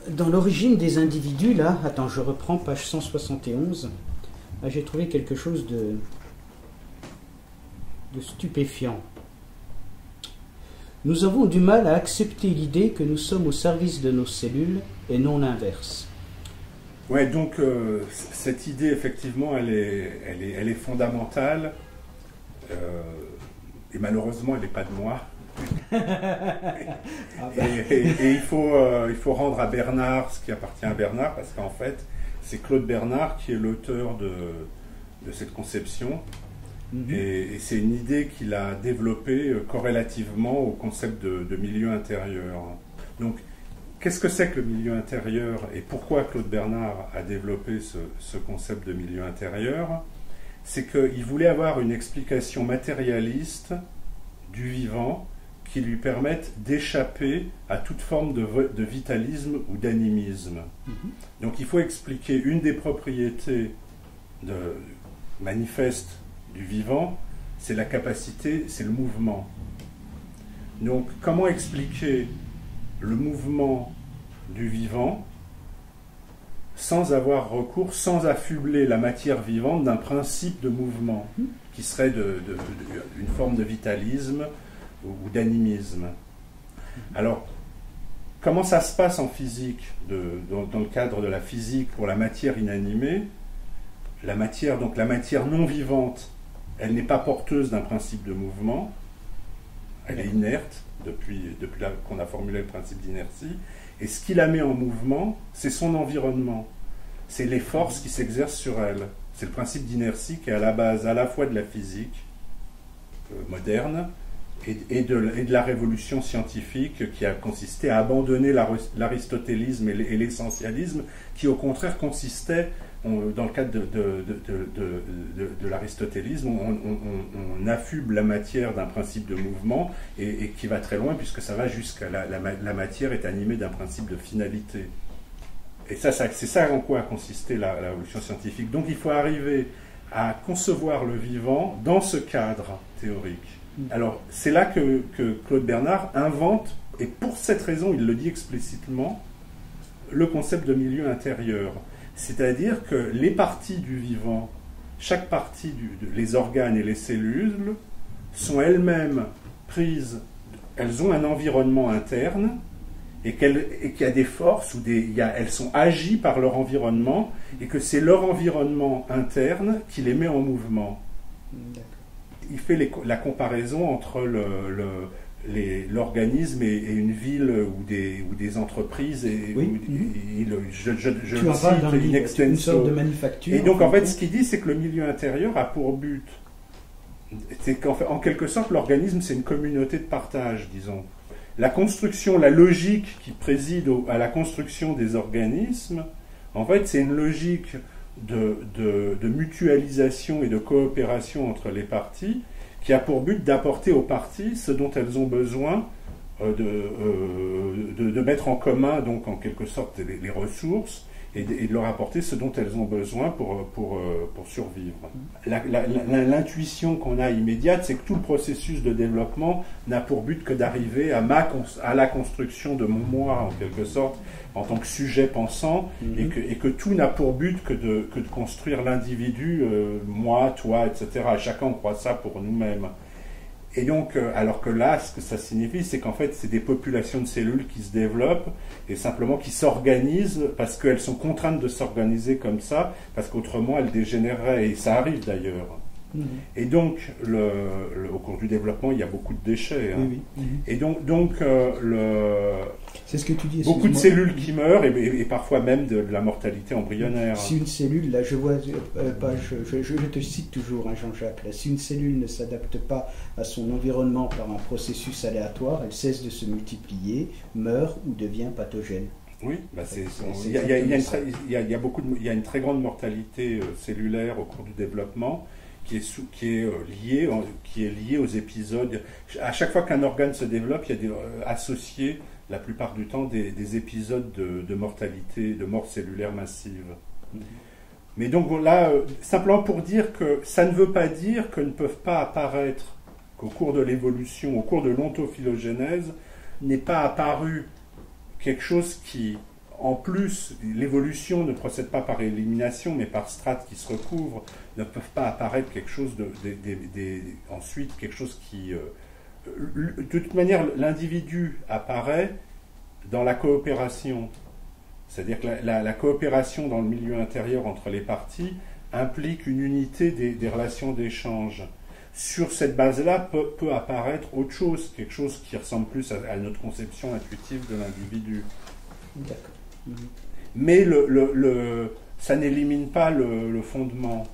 dans l'origine des individus, là, attends, je reprends page 171, là, j'ai trouvé quelque chose de stupéfiant. Nous avons du mal à accepter l'idée que nous sommes au service de nos cellules et non l'inverse. Ouais, donc cette idée, effectivement, elle est fondamentale, et malheureusement, elle n'est pas de moi. Et il faut rendre à Bernard ce qui appartient à Bernard, parce qu'en fait, c'est Claude Bernard qui est l'auteur de cette conception. Et c'est une idée qu'il a développée corrélativement au concept de milieu intérieur. Donc, qu'est-ce que c'est que le milieu intérieur et pourquoi Claude Bernard a développé ce concept de milieu intérieur? C'est qu'il voulait avoir une explication matérialiste du vivant qui lui permette d'échapper à toute forme de vitalisme ou d'animisme. Donc il faut expliquer une des propriétés manifestes du vivant, c'est la capacité, c'est le mouvement. Donc comment expliquer le mouvement du vivant sans avoir recours, sans affubler la matière vivante d'un principe de mouvement qui serait une forme de vitalisme ou d'animisme. Alors, comment ça se passe en physique, dans le cadre de la physique pour la matière inanimée? La matière non vivante, elle n'est pas porteuse d'un principe de mouvement, elle est inerte depuis qu'on a formulé le principe d'inertie, et ce qui la met en mouvement, c'est son environnement, c'est les forces qui s'exercent sur elle. C'est le principe d'inertie qui est à la base à la fois de la physique moderne et de la révolution scientifique qui a consisté à abandonner l'aristotélisme et l'essentialisme, qui au contraire consistait, dans le cadre de l'aristotélisme, on affuble la matière d'un principe de mouvement et qui va très loin, puisque ça va jusqu'à la matière est animée d'un principe de finalité. Et c'est ça en quoi a consisté la révolution scientifique. Donc il faut arriver à concevoir le vivant dans ce cadre théorique. Alors c'est là que Claude Bernard invente, et pour cette raison il le dit explicitement, le concept de milieu intérieur. C'est-à-dire que les parties du vivant, chaque partie, les organes et les cellules, sont elles-mêmes prises, elles ont un environnement interne, et qu'il y a des forces, elles sont agies par leur environnement, et que c'est leur environnement interne qui les met en mouvement. Il fait la comparaison entre l'organisme et une ville ou des entreprises, je en parles dans une sorte de manufacture. Et donc en fait ce qu'il dit, c'est que le milieu intérieur a pour but, c'est qu'en quelque sorte l'organisme c'est une communauté de partage, disons. La construction, la logique qui préside à la construction des organismes, en fait c'est une logique de mutualisation et de coopération entre les parties, qui a pour but d'apporter aux parties ce dont elles ont besoin, de mettre en commun, donc en quelque sorte, les ressources, et de leur apporter ce dont elles ont besoin pour survivre. L'intuition qu'on a immédiate, c'est que tout le processus de développement n'a pour but que d'arriver à la construction de mon moi, en quelque sorte, en tant que sujet pensant, et que tout n'a pour but que de construire l'individu, moi, toi, etc. Chacun on croit ça pour nous-mêmes. Et donc, alors que là, ce que ça signifie, c'est qu'en fait, c'est des populations de cellules qui se développent et simplement qui s'organisent parce qu'elles sont contraintes de s'organiser comme ça, parce qu'autrement, elles dégénéreraient. Et ça arrive d'ailleurs. Et donc, au cours du développement, il y a beaucoup de déchets. Hein. Et donc c'est ce que tu dis. Beaucoup de cellules qui meurent et parfois même de la mortalité embryonnaire. Si une cellule, là je vois, je te cite toujours, hein, Jean-Jacques, là, si une cellule ne s'adapte pas à son environnement par un processus aléatoire, elle cesse de se multiplier, meurt ou devient pathogène. Oui, il y a une très grande mortalité cellulaire au cours du développement qui est liée aux épisodes. À chaque fois qu'un organe se développe, il y a associés la plupart du temps des épisodes de mortalité, de mort cellulaire massive. Mais donc là, simplement pour dire que ça ne veut pas dire que ne peuvent pas apparaître, qu'au cours de l'évolution, au cours de l'ontophylogénèse, n'est pas apparu quelque chose qui, en plus, l'évolution ne procède pas par élimination, mais par strates qui se recouvrent, ne peuvent pas apparaître quelque chose ensuite, quelque chose qui... de toute manière, l'individu apparaît dans la coopération. C'est-à-dire que la coopération dans le milieu intérieur entre les parties implique une unité des relations d'échange. Sur cette base-là peut apparaître autre chose, quelque chose qui ressemble plus à notre conception intuitive de l'individu. D'accord. Mais ça n'élimine pas le fondement.